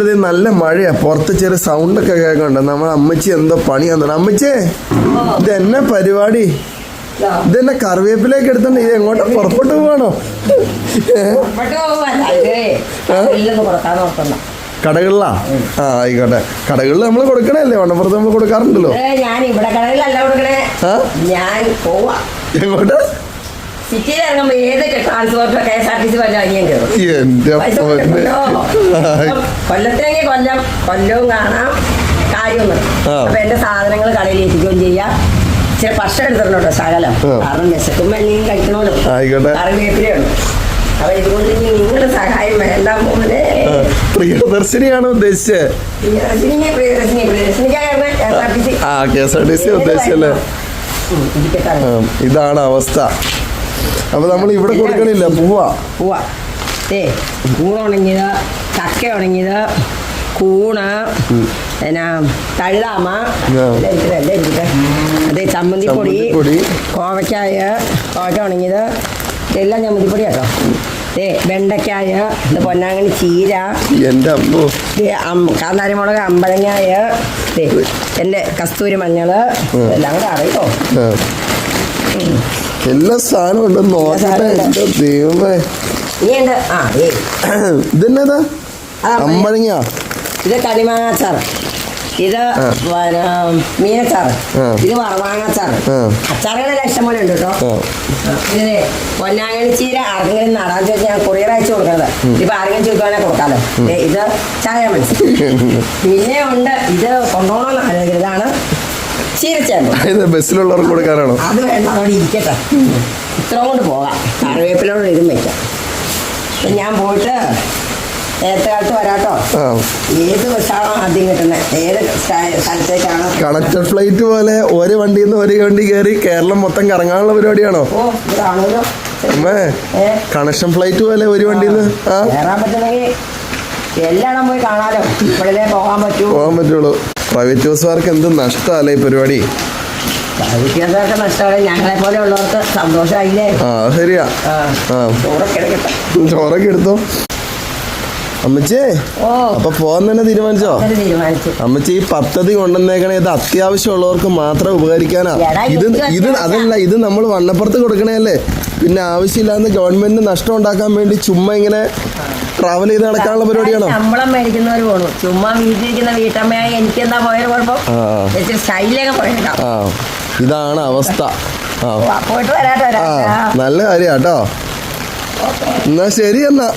വെറുതെ നല്ല മഴയാ, പുറത്ത് ചെറിയ സൗണ്ടൊക്കെ കേൾക്കണ്ട. നമ്മളെ അമ്മച്ചി എന്തോ പണിയാന്ന്. അമ്മച്ചേ, ഇത് എന്നാ പരിപാടി? ഇതെന്നെ കറിവേപ്പിലേക്ക് എടുത്തോണ്ട് ഇത് എങ്ങോട്ടാ പുറപ്പെട്ടു പോവാണോ? കടകളിലാ? ആ ആയിക്കോട്ടെ. കടകളിൽ നമ്മൾ കൊടുക്കണല്ലേ, വണ്ണപ്പുറത്ത് നമ്മൾ കൊടുക്കാറുണ്ടല്ലോ. എങ്ങോട്ടാ? കൊല്ലത്തിനെങ്കിൽ കൊല്ലവും കാണാം, കാര്യമൊന്നും. അപ്പൊ എന്റെ സാധനങ്ങൾ കടയിൽ എത്തിക്കുകയും ചെയ്യാം. ഇച്ചിരി ഭക്ഷണം എടുത്തിട്ടുണ്ടോ ശകലം, കാരണം വിശക്കുമ്പോ എന്തെങ്കിലും കഴിക്കണമല്ലോ. കറിവേപ്പിലയുണ്ട്. അപ്പൊ ഇതുകൊണ്ട് ഇനി നിങ്ങളുടെ സഹായം വേണ്ട മോനെ. പ്രിയദർശിനിയാണോ ഉദ്ദേശിച്ചത്? ഉദ്ദേശിച്ചല്ലേ? ഇതാണ് അവസ്ഥ. അപ്പൊ നമ്മൾ ഇവിടെ കൊടുക്കണില്ല, പൂവാ. കൂൺ ഉണങ്ങിയത്, ചക്ക ഉണങ്ങിയത്, കൂണ്, പിന്നെ തഴുതാമ, അതെ ചമ്മന്തിപ്പൊടി, കോവയ്ക്ക ഉണങ്ങിയത്, ഇതെല്ലാം ചമ്മന്തിപ്പൊടി കേട്ടോ. വെണ്ടയ്ക്കായ, പൊന്നാങ്കണി ചീര, കാന്താരിമുളക്, അമ്പഴങ്ങായ, എൻ്റെ കസ്തൂരി മഞ്ഞള്, എല്ലാം കൂടെ അറിയോ. എല്ലാ സാധനവും ഉണ്ടെന്ന് നോക്കട്ടെ. ദൈവമേ, ഇതെന്നതാ? അമ്പഴങ്ങ. ഇത് കളിമാങ്ങാച്ചാറ്, ഇത് മീനച്ചാറ്, ഇത് വറവാങ്ങാച്ചാറ്. അച്ചാറുകളെല്ലാം ഇഷ്ടം പോലെ ഉണ്ട് കേട്ടോ. ഇത് പൊന്നാങ്കണി ചീര ആർക്കെങ്കിലും നടാൻ ചോദിച്ചാൽ ഞാൻ കൊറിയർ അയച്ചു കൊടുക്കുന്നത്. ഇപ്പൊ ആരെങ്കിലും ചോദിക്കുവാണെങ്കിൽ കൊടുക്കാലോ. ഇത് ചായ മനസ്സിൽ. പിന്നെ ഉണ്ട്, ഇത് കൊണ്ടുപോകണമെന്ന് ആലോചിക്കുന്നത്. ഇതാണ് ചീരച്ചേമ്പ്. ബസ്സിലുള്ളവർക്ക് കൊടുക്കാനാണോ? അത് വേണ്ട, അവിടെ ഇരിക്കട്ടെ. ഇത്രയും കൊണ്ട് പോകാം. കറിവേപ്പിലോട് ഇതും വെക്കാം. അപ്പം ഞാൻ പോയിട്ട് നേരത്തെ കാലത്ത് വരാട്ടോ. ഏത് ബസ്സാണോ ആദ്യം കിട്ടുന്നത്, ഏത് സ്ഥലത്തേക്കാണോ? കണക്റ്റഡ് ഫ്ലൈറ്റ് പോലെ ഒരു വണ്ടിയിൽ നിന്ന് ഒരു വണ്ടി കയറി കേരളം മൊത്തം കറങ്ങാനുള്ള പരിപാടിയാണോ? ഓ, ഇതാണല്ലോ കണക്ഷൻ ഫ്ലൈറ്റ് പോലെ ഒരു വണ്ടിയിൽ നിന്ന് കയറാൻ പറ്റുന്നെങ്കിൽ എല്ലായിടം പോയി കാണാലോ. ഇപ്പോഴേ പോകാൻ പറ്റുള്ളൂ. പ്രൈവറ്റ് ബസ്സുകാർക്ക് എന്ത് നഷ്ടമല്ലേ ഈ പരിപാടി? പ്രൈവറ്റ് നഷ്ടമാണ്. ഞങ്ങളെ പോലെ ഉള്ളവർക്ക് സന്തോഷമായില്ലേ? ശരിയാ. ചോറൊക്കെ എടുത്തോ അമ്മച്ചേ. അപ്പൊ പോവാൻ തന്നെ തീരുമാനിച്ചോ? അമ്മച്ചി ഈ പദ്ധതി കൊണ്ടുവന്നേക്കണേ ഇത് അത്യാവശ്യമുള്ളവർക്ക് മാത്രം ഉപകരിക്കാനാ. അതല്ല, ഇത് നമ്മൾ വണ്ണപ്പുറത്ത് കൊടുക്കണേല്ലേ. പിന്നെ ആവശ്യമില്ലാന്ന് ഗവൺമെന്റിന് നഷ്ടം ഉണ്ടാക്കാൻ വേണ്ടി ചുമ്മാ ഇങ്ങനെ ട്രാവൽ ചെയ്ത് നടക്കാനുള്ള പരിപാടിയാണോ? ശമ്പളം മേടിക്കുന്നവർ പോണു. ചുമ്മാ വീട്ടിലിരിക്കുന്ന വീട്ടമ്മയായി എനിക്ക് എന്താ പോയ കുഴപ്പം? സ്റ്റൈലൊക്കെ പോയേക്കാം. ഇതാണ് അവസ്ഥ. പോയിട്ട് വരാട്ടോ. നല്ല കാര്യാട്ടോ. എന്നാ ശരി. എന്നാ